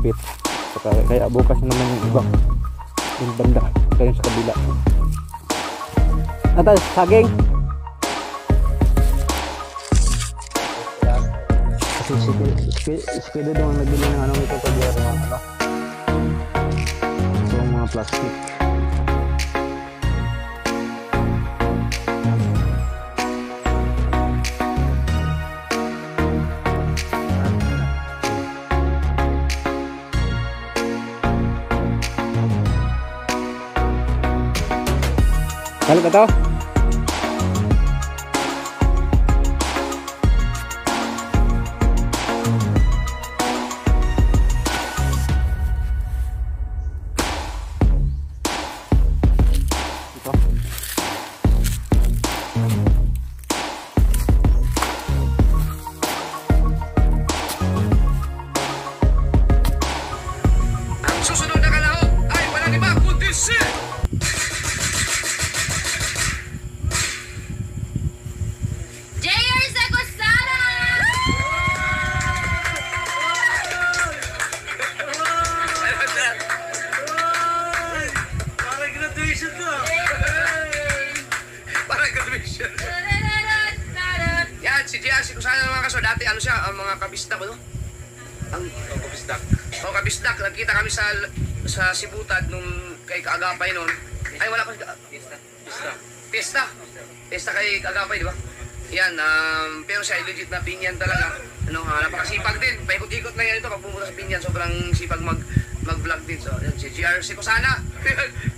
malapit. Kaya bukas na naman yung ibang yung banda kayo sa kabila. Ata saging. Sige doon ang nagbili ng ano ito pag ano. So mga plastic. Kalau ka to? Ang susunod na kalahok ay walang iba kundi si yan, si JRC kung saan mga kaso, dati ano siya, ang mga kabisdak, ano? Ang kabisdak. O, kabisdak. Nagkita kami sa Sibutad nung kay Kaagapay noon. Ay, wala pa. Pista kay Kaagapay, di ba? Yan, pero siya legit na pinyan talaga. Ano, napakasipag din. Paikot-ikot na yan ito pag pumunta sa pinyan. Sobrang sipag mag-vlog din. So, yan, si JRC ko sana.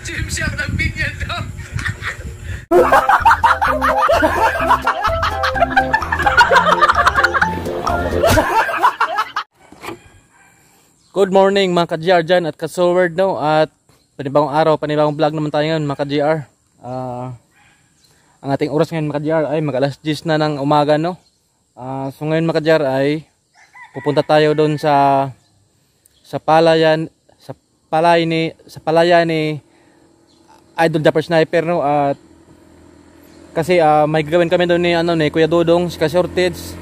Jim siya ng pinyan to. Good morning mga ka-GR dyan at ka-Soward, no? At panibagong araw, panibagong vlog naman tayo ngayon mga ka-GR. Ang ating oras ngayon mga ka-GR ay mag-alas 10 na ng umaga, no? So ngayon mga ka-GR ay pupunta tayo doon sa palayan ni Idol Japper Sniper, no? At kasi may gagawin kami doon ni Kuya Dodong si Ka-Shortage.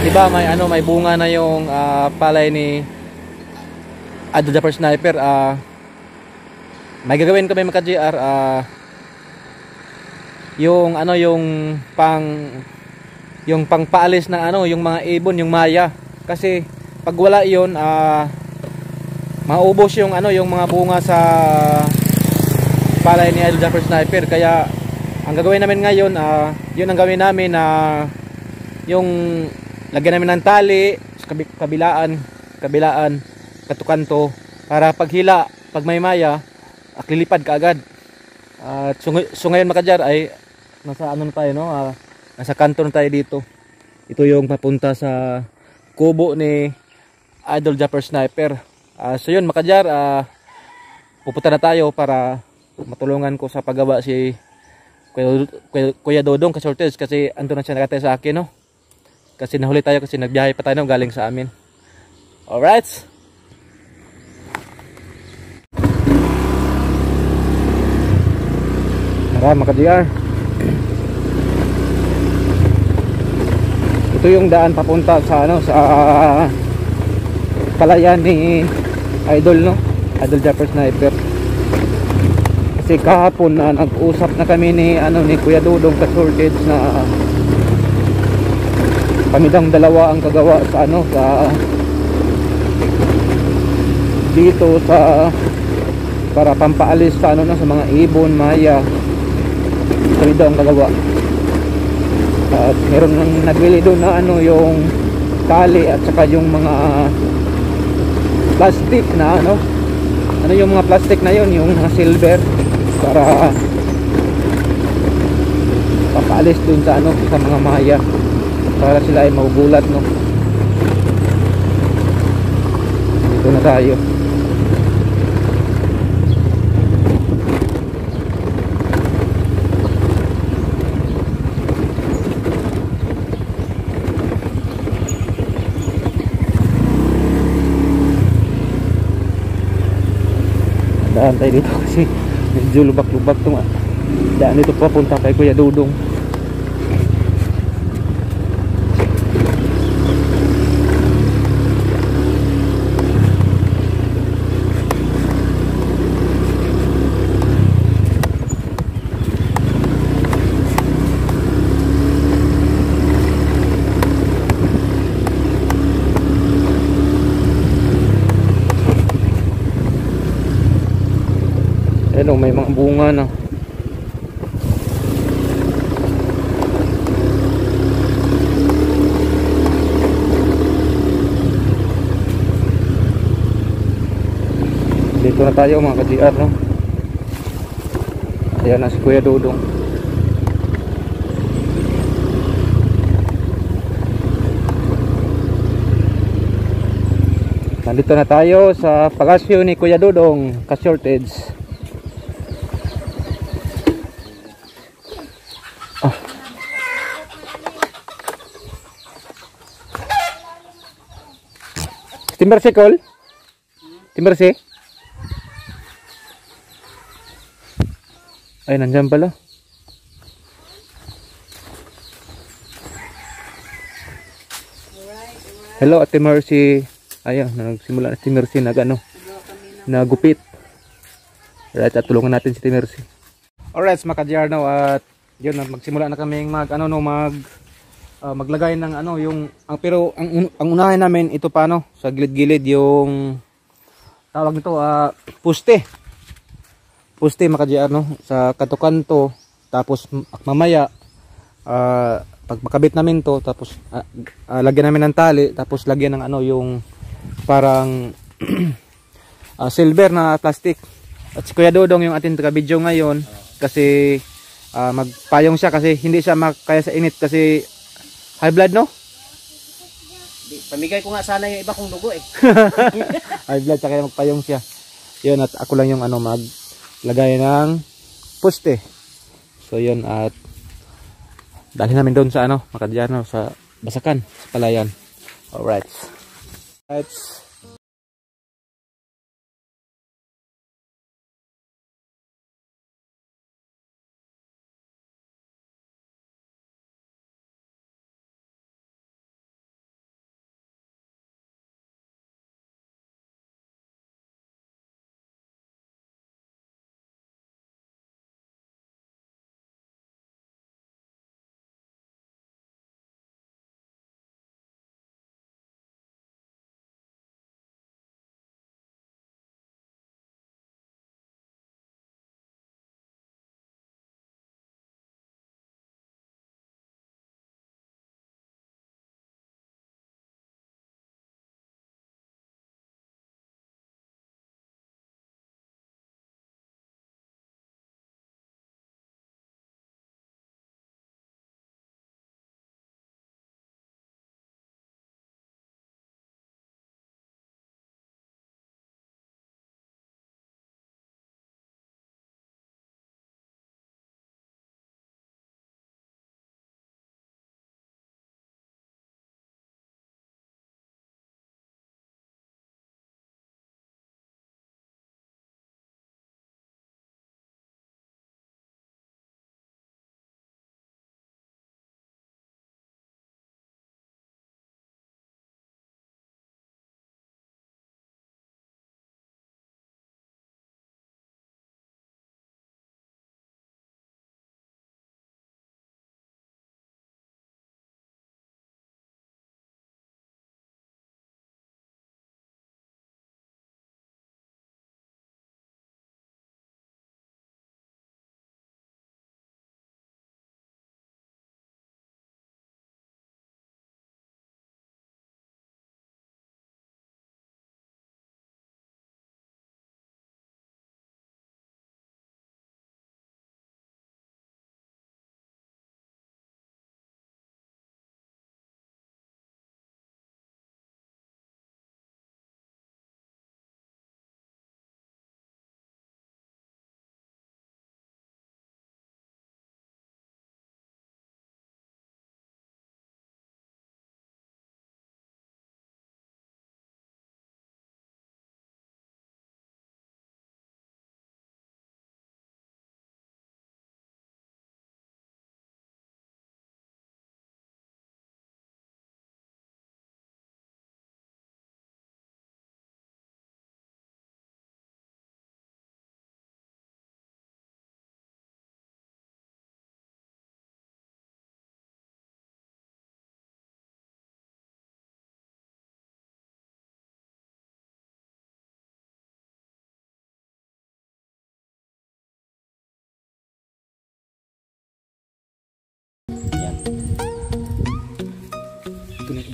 Diba may bunga na yung palay ni Idol Japper Sniper. May gagawin kami mga ka-GR, yung pangpaalis ng yung mga ibon, yung maya. Kasi pag wala yun, maubos yung mga bunga sa palay ni Idol Japper Sniper. Kaya ang gagawin namin ngayon, yun ang gawin namin na yung lagyan namin ng tali sa kabilaan, katukanto, para paghila, pag may maya, lilipad ka agad. So ngayon mga ka-GR ay nasa na tayo, no? Nasa kanto na tayo dito. Ito yung papunta sa kubo ni Idol Japper Sniper. So yun mga ka-GR, pupunta na tayo para matulungan ko sa paggawa si Kuya Dodong Ka-Shortage, kasi ando na siya nakatay sa akin, no? Kasi nahuli tayo kasi nagbiyahe pa tayo, no? Galing sa amin. Alright. Tara mga ka-GR. Ito yung daan papunta sa sa palayan ni Idol, no? Idol Japper Sniper. Kasi kahapon na nag-usap na kami ni Kuya Dodong Ka-Shortage na kami dang dalawa ang kagawa sa dito para pampaalis sa sa mga ibon, maya. Kami daw ang kagawa. At meron nang nagbili doon na yung tali at saka yung mga plastic na yung mga plastic na yon, yung mga silver, para papaalis dun sa sa mga maya, para sila ay magugulat, no? Dito na tayo. Daan tayo dito kasi medyo lubak-lubak itong daan dito papunta kay Kuya Dodong. oh, may mga bunga na. Dito na tayo mga ka-GR, no? Ayan na si Kuya Dudong. Nandito na tayo sa palasyo ni Kuya Dudong, ka-shortage. Timbersi, Col? Timbersi? Ay, nandyan pala. Hello, Ate Mercy. Ayun, nagsimula na si Mercy nagupit. Alright, at tulungan natin si Mercy. Alright, mga ka-GR, no, at yun, magsimula na kaming maglagay ng pero ang unahin namin ito sa gilid-gilid yung tawag nito poste mga ka-GR, no, sa kanto-kanto. Tapos mamaya pag makabit namin to, tapos lagyan namin ng tali, tapos lagyan ng yung parang silver na plastic. At si Kuya Dodong yung ating taga-video ngayon kasi magpayong siya kasi hindi siya makaya sa init kasi high blood, no? Pamigay ko nga sana yung iba kong dugo eh. High blood, kaya magpayong siya. Yun, at ako lang yung maglagay ng poste. So yun, at dalhin namin doon sa Makadiyano, sa Basakan, sa Palayan. Alright. Alright.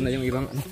na yung ibang ano.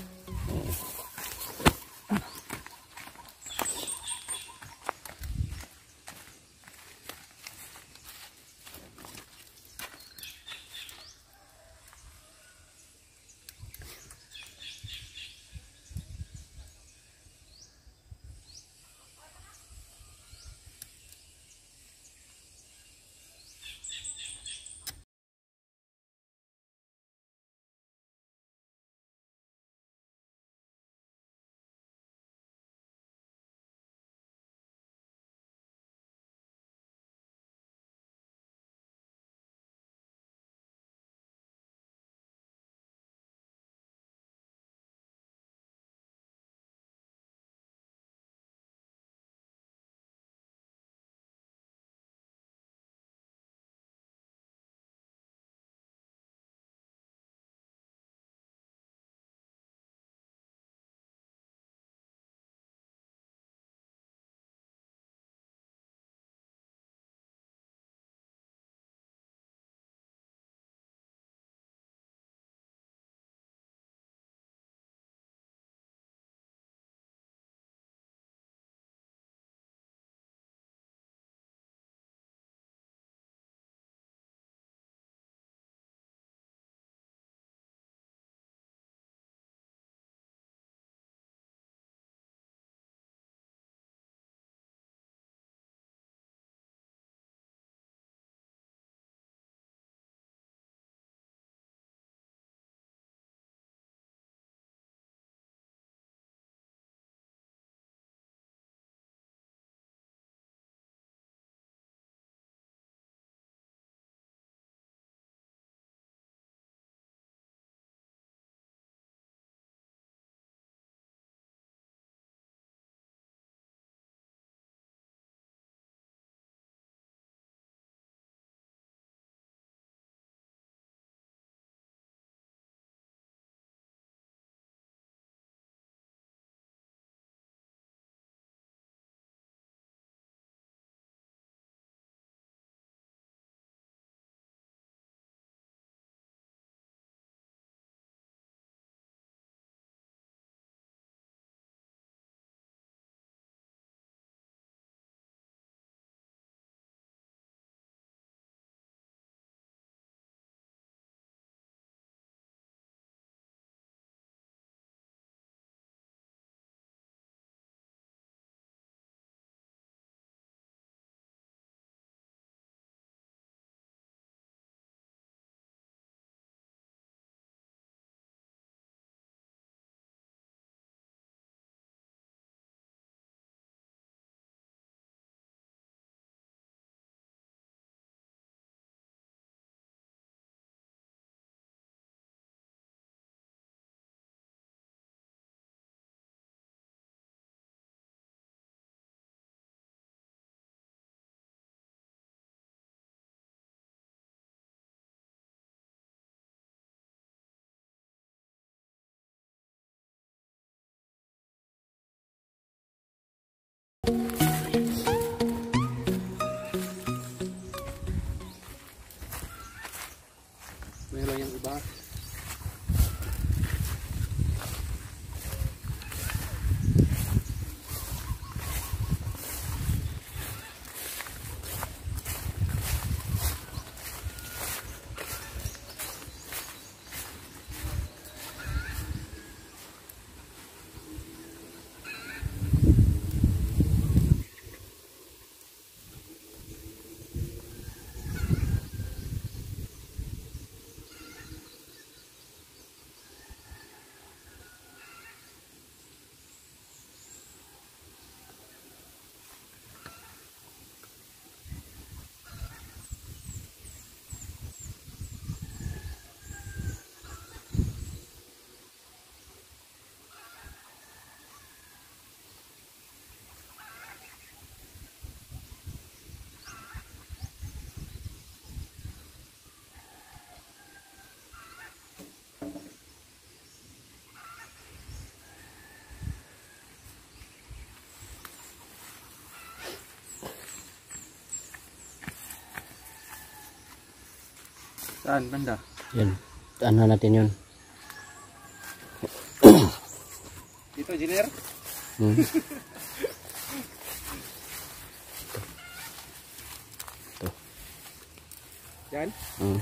Meron yung iba. Saan banda? Yan. Ano natin yun? Ito, engineer. Hmm. Yan. Hmm.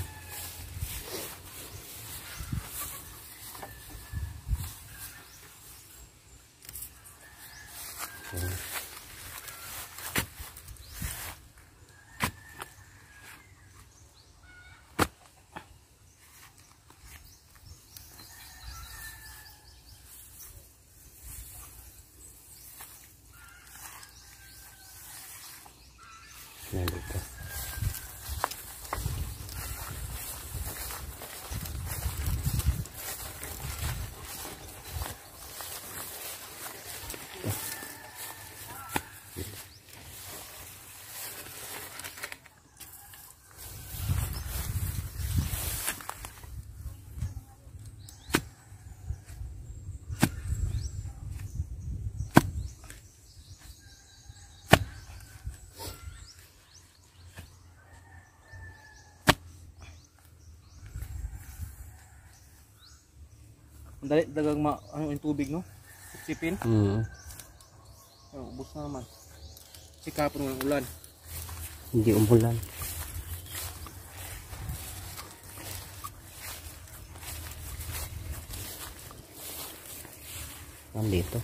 Yan dito. Ang dali dagang ano yung tubig, no? Sipin. Hmm. Oh, ubos na naman. Kasi kahapon ng ulan. Hindi umulan. Nandito.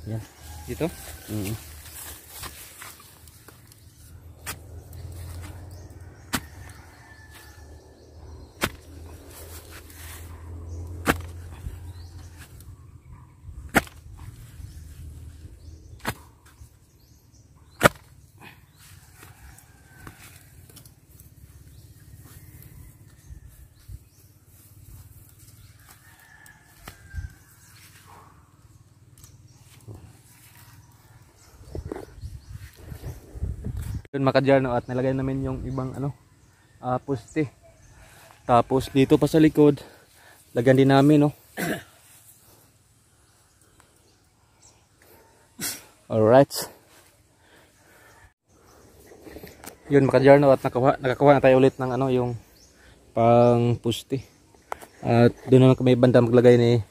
Yan. Dito? Hmm. Yun mga kadyarno, at nilagay namin yung ibang poste. Tapos dito pa sa likod, lagyan din namin, no. Alright. Yun mga kadyarno, at nakakuha na tayo ulit ng yung pang poste. At doon naman kami banda maglagay ni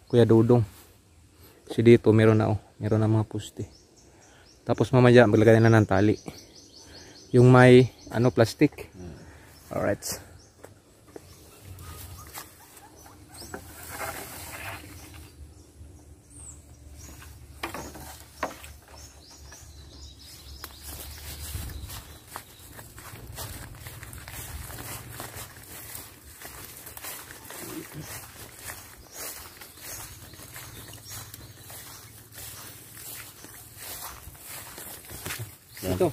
Kuya Dudong. Kasi dito meron na meron na mga poste. Tapos mamaya maglagay na ng tali. Yung may plastic. Alright. Ito.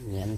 Yan.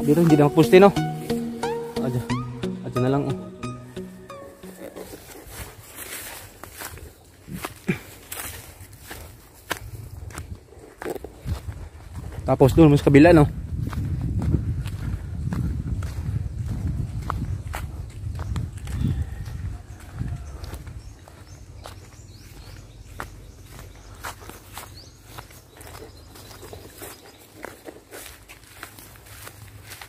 Dito hindi na magpuste, no? Adyo na lang, oh. Tapos doon mas kabila, no?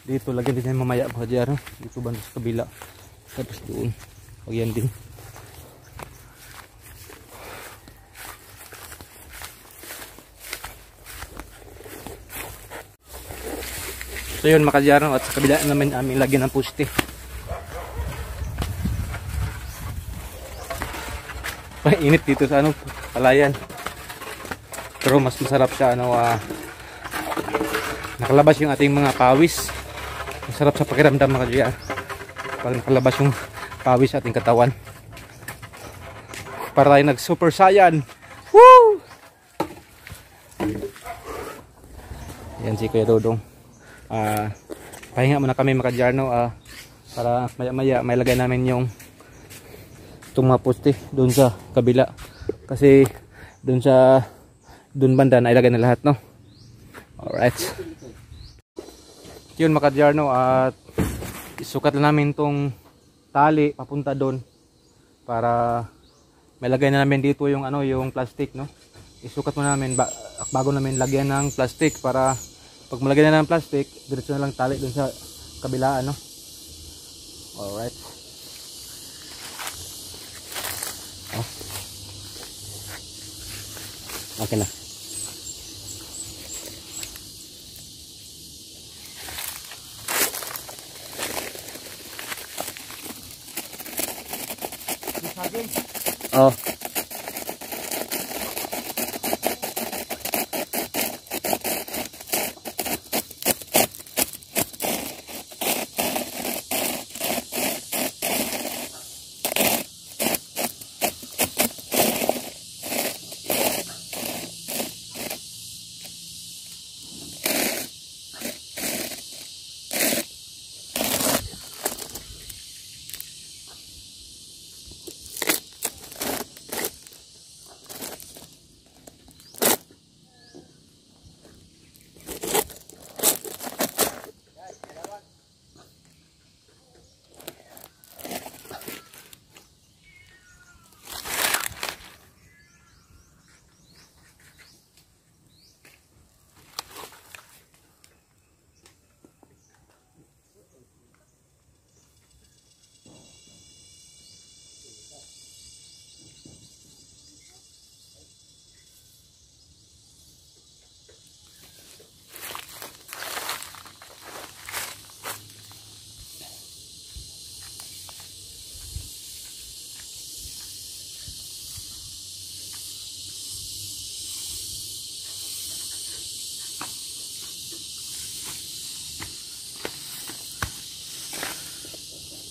Dito lagyan din yan mamaya mga dyan, no? Dito banda sa kabila. Tapos doon. Pag yan din. So yun mga dyan, no? At sa kabila naman aming lagyan ng puste. Init dito sa ano, palayan. Pero mas masarap siya, ano, nakalabas yung ating mga pawis. Masarap sa pakiramdam mga kajia. Pag nakalabas yung pawis sa ating katawan. Para tayo nag Super Saiyan. Woo! Yan si Kuya Dodong. Pahinga muna kami mga kajia, no? Para maya maya may lagay namin yung itong mga poste doon sa kabila. Kasi doon banda na ilagay na lahat, no? Alright. Yun mga kadyarno, at isukat na namin tong tali papunta doon para may lagay na namin dito yung ano, yung plastic, no? Isukat mo namin bago namin lagyan ng plastic para pag malagay na ng plastic, diretso na lang tali doon sa kabilaan, no? Alright. Oh. Okay na. Oh.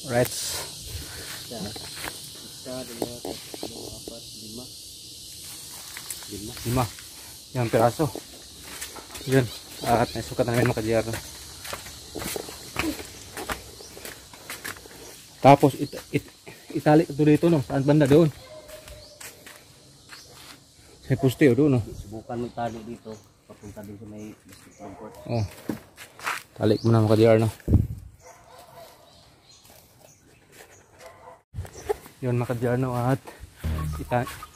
Right. Isa, dalawa, tatlo, apat, lima. Lima. Yung piraso. Yun. At naisukat na namin mga kadyar. Tapos itali ito dito, no? Saan banda doon? Sa poste o doon, no? Subukan mo tali dito. Papunta din sa may district transport. Oh. Tali mo na mga kadyar, no? Yun mga kadyarno, at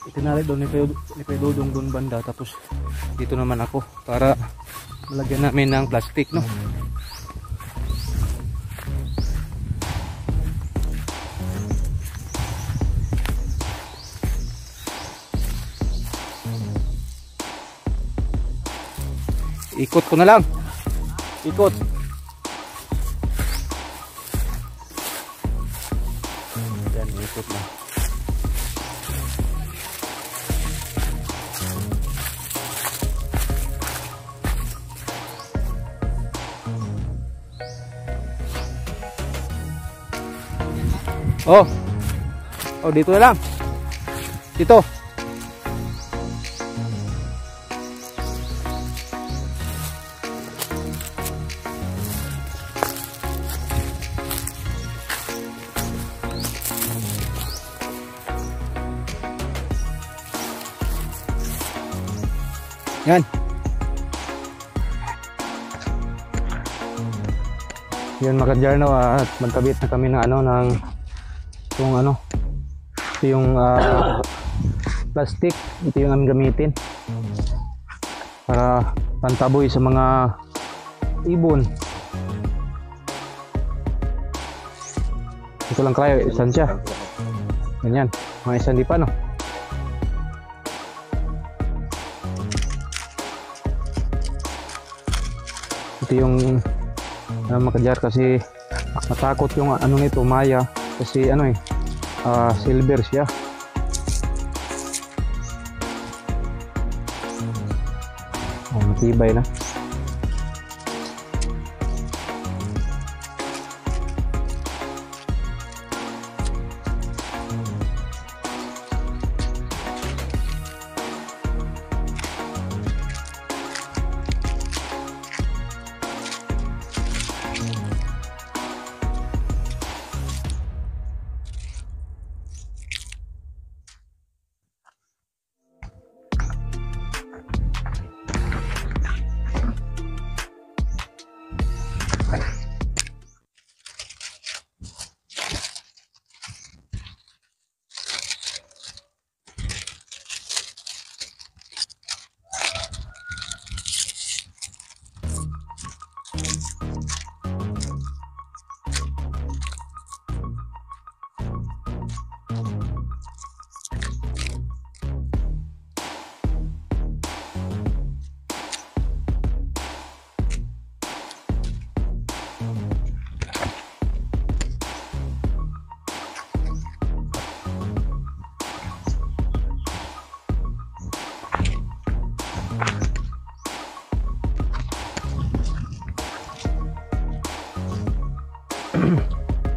itinali doon ni Kuya Dodong doon banda, tapos dito naman ako para malagyan namin ng plastic, no? Ikot ko na lang. Ikot. Yan, ikot na. Oh. Oh, dito na lang. Dito. Yan. Yun mga kadyarno, at magkabit na kami ng ito yung plastic. Ito yung aming gamitin para pantaboy sa mga ibon. Ito lang kayo, isan siya. Ganyan, mga isan di pa, no? Ito yung makadyar kasi natakot yung nito, maya, kasi silver siya. Matibay na.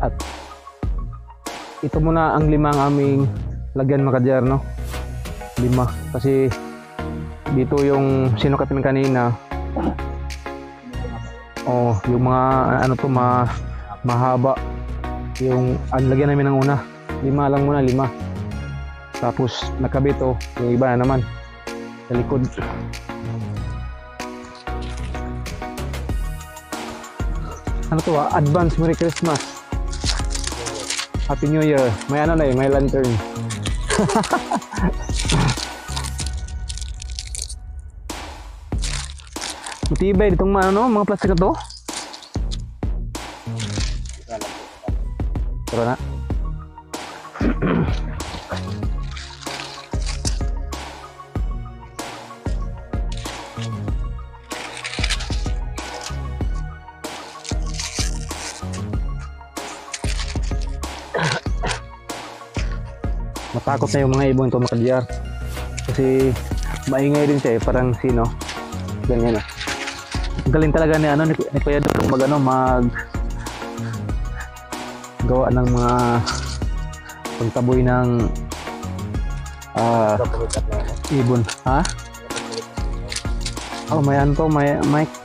At ito muna ang 5 aming lagyan mga kadyar, no? 5 kasi dito yung sinukat namin kanina, yung mga mahaba yung lagyan namin ng una. 5 lang muna, 5. Tapos nakabit yung iba na naman sa likod. Advance Merry Christmas, Happy New Year. May may lantern. Matibay ditong mga plastic na to. Tara na. Matakot na yung mga ibon ito mga kadyar kasi maingay din siya parang sino ganyan na. Galing talaga ni Kuya Dudong mag gawa ng mga pagtaboy ng ibon. May Mike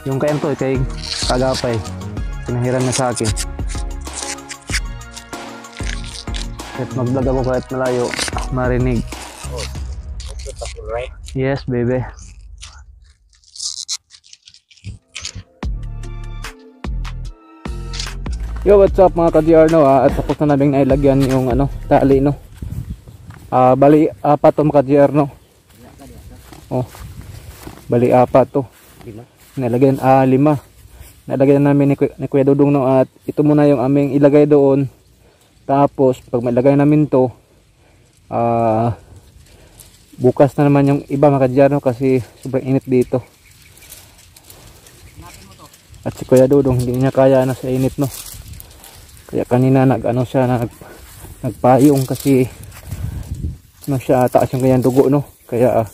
yung kay Kagapay pinahiran na sa akin. Kahit mag-vlog ako kahit malayo, marinig. Yes, baby. Yo, what's up mga ka-DR, no? At tapos na namin nailagyan yung tali, no? Bali 4 to mga ka-DR, no? Bali 4 to. 5. Nilagyan 5. Nilagyan namin ni Kuya Dudong, no? At ito muna yung aming ilagay doon. Tapos pag mailagay namin to, bukas na naman yung iba mga ka-DR, no? Kasi sobrang init dito. At si Kuya Dudong hindi niya kaya sa init, no? Kaya kanina nagpayong kasi siya taas yung kanyang dugo, no? Kaya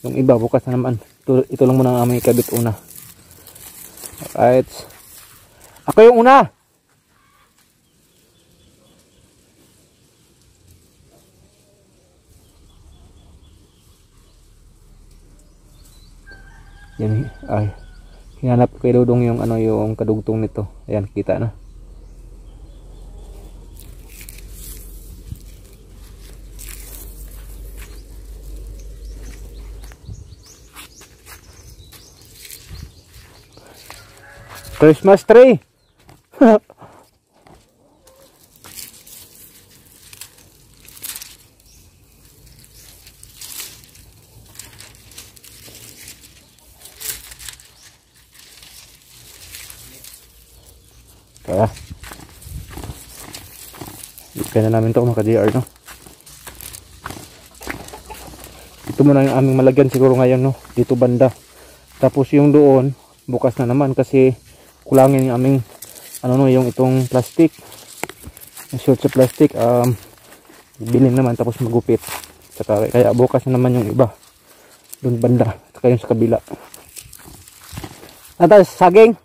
yung iba bukas na naman. Ito lang muna ang aming ikabit una. Alright, ako yung una. Yan, hinanap kay Dudong yung yung kadugtong nito. Ayan, kita na. Christmas tree. Kaya kaya na namin ito mga ka-JR, no? Ito muna yung aming malagyan siguro ngayon, no? Dito banda. Tapos yung doon bukas na naman kasi kulangin yung aming ano, no, yung itong plastic, yung short sa plastic, bilhin naman tapos magupit. Saka, kaya bukas na naman yung iba doon banda, saka yung sa kabila. Tapos saging.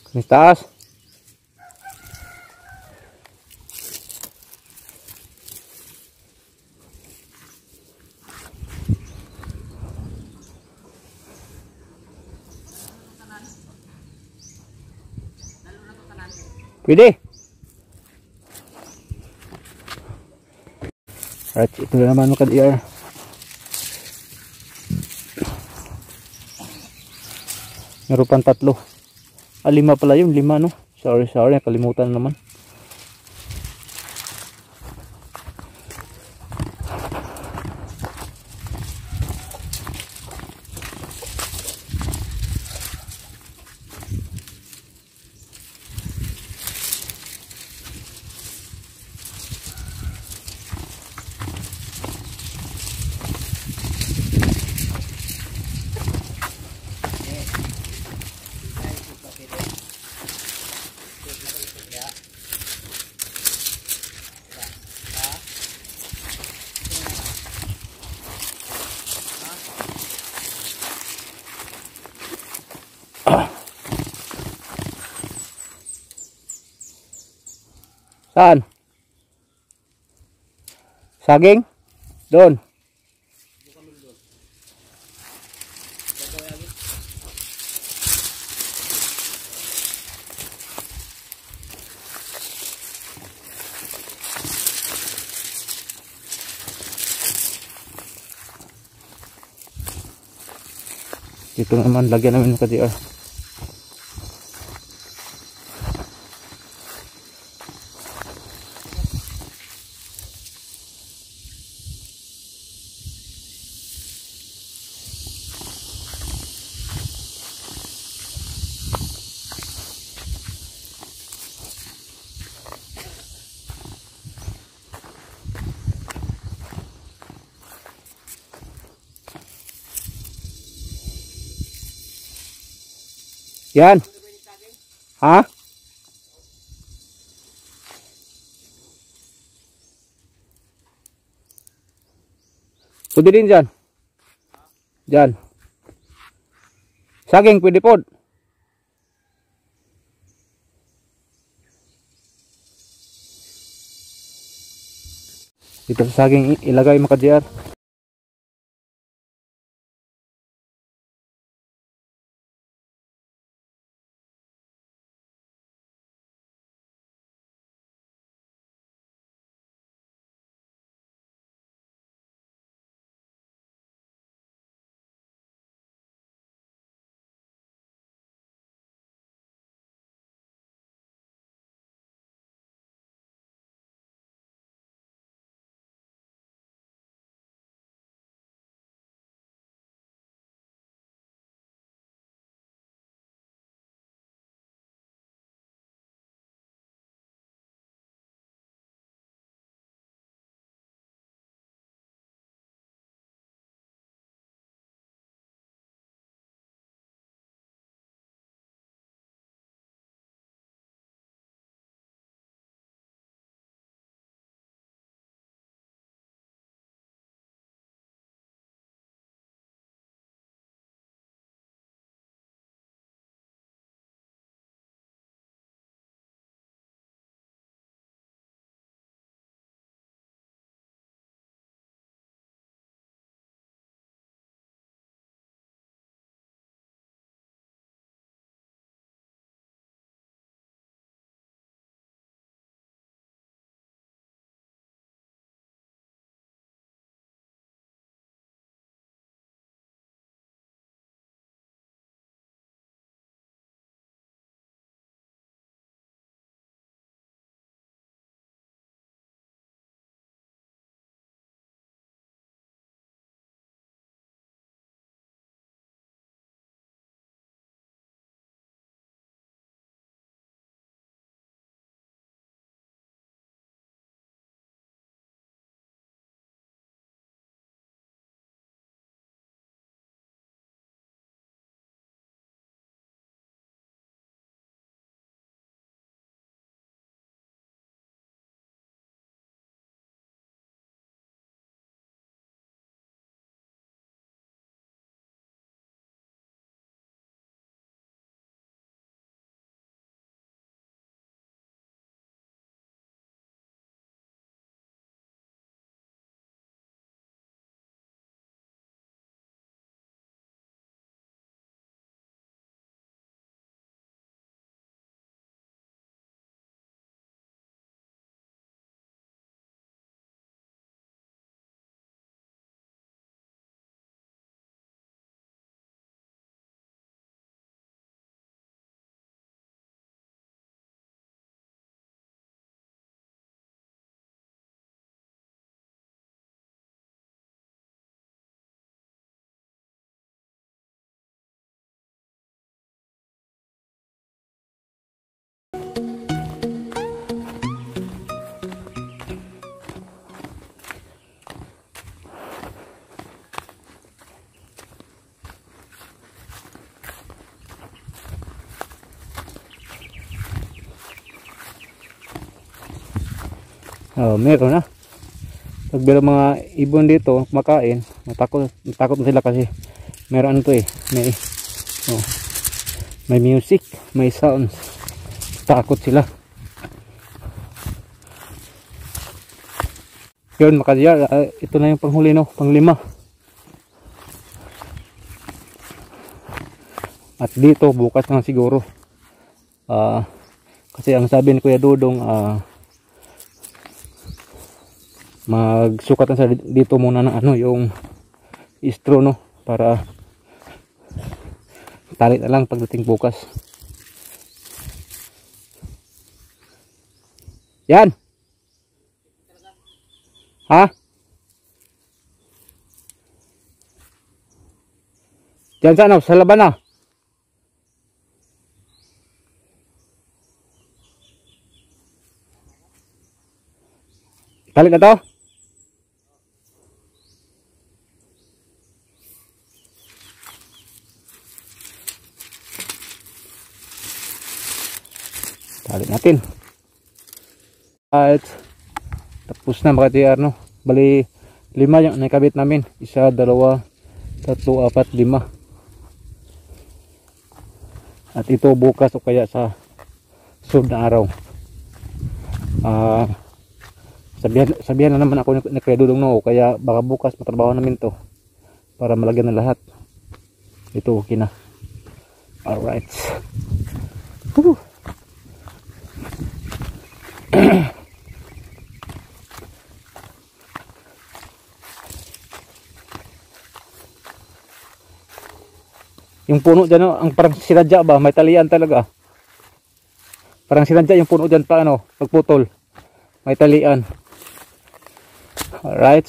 Di taas. Pwede. Alright, ito na naman mga ka-DR. Meron pang 3. 5 pala yun, 5 no? Sorry, nakalimutan naman. Saan? Saging? Doon. Ito naman, lagyan namin ng ka-JR. Yan. Ha? Pwede din dyan. Dyan. Saging pwede po. Dito sa saging ilagay mga ka-JR. Oh, meron na. Pag bilang mga ibon dito kumakain, natakot na sila kasi meron to may may music, may sounds. Takot sila. Yun mga kadyar, ito na yung panghuli no, panglima. At dito bukas na siguro. Kasi ang sabi ni Kuya Dudong, magsukat na sa dito muna ng ano yung istro no, para tali na lang pagdating bukas. Yan. Ha? Diyan sa ano, sa laban na. Tali na to. Tali natin. At tapos na mga TR no. Bali 5 yung nakabit namin. 1, 2, 3, 4, 5. At ito bukas o kaya sa sunod na araw. Sabihan na naman ako ni Kuya Dudong no, kaya baka bukas matrabaho namin to para malagyan na lahat. Ito okay na. Alright. Yung puno dyan, no, ang parang sinadya ba? May talian talaga. Parang sinadya yung puno dyan pa, ano, pagputol. May talian. Alright.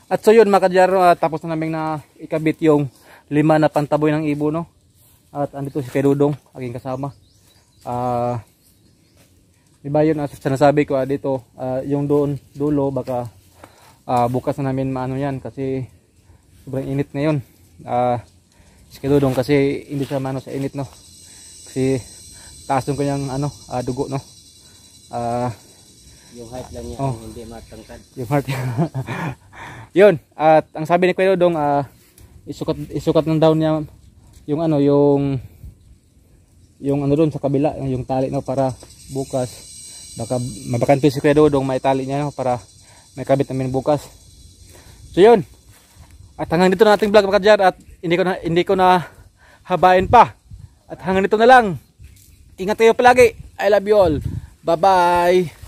At so yun mga kadyar, tapos na namin na ikabit yung 5 na pantaboy ng ibo, no? At andito si Kuya Dudong, aking kasama. Diba yun, sinasabi ko dito, yung doon dulo baka bukas na namin maano yan kasi sobrang init ngayon. Si Kuya Dudong kasi hindi siya maano sa init no, kasi taas yung kanyang ano, dugo no. Yung height lang niya, hindi matangkad. Yung heart. Yun, at ang sabi ni Kuya Dudong, isukat ng daw niya yung ano, yung ano doon sa kabila, yung tali no, para bukas baka mabakanto si Kuya Dudong, may tali niya no, para may kabit namin bukas. So yun, at hanggang dito na ating vlog mga kadyar, at hindi ko na habain pa, at hanggang dito na lang. Ingat kayo palagi. I love you all. Bye bye.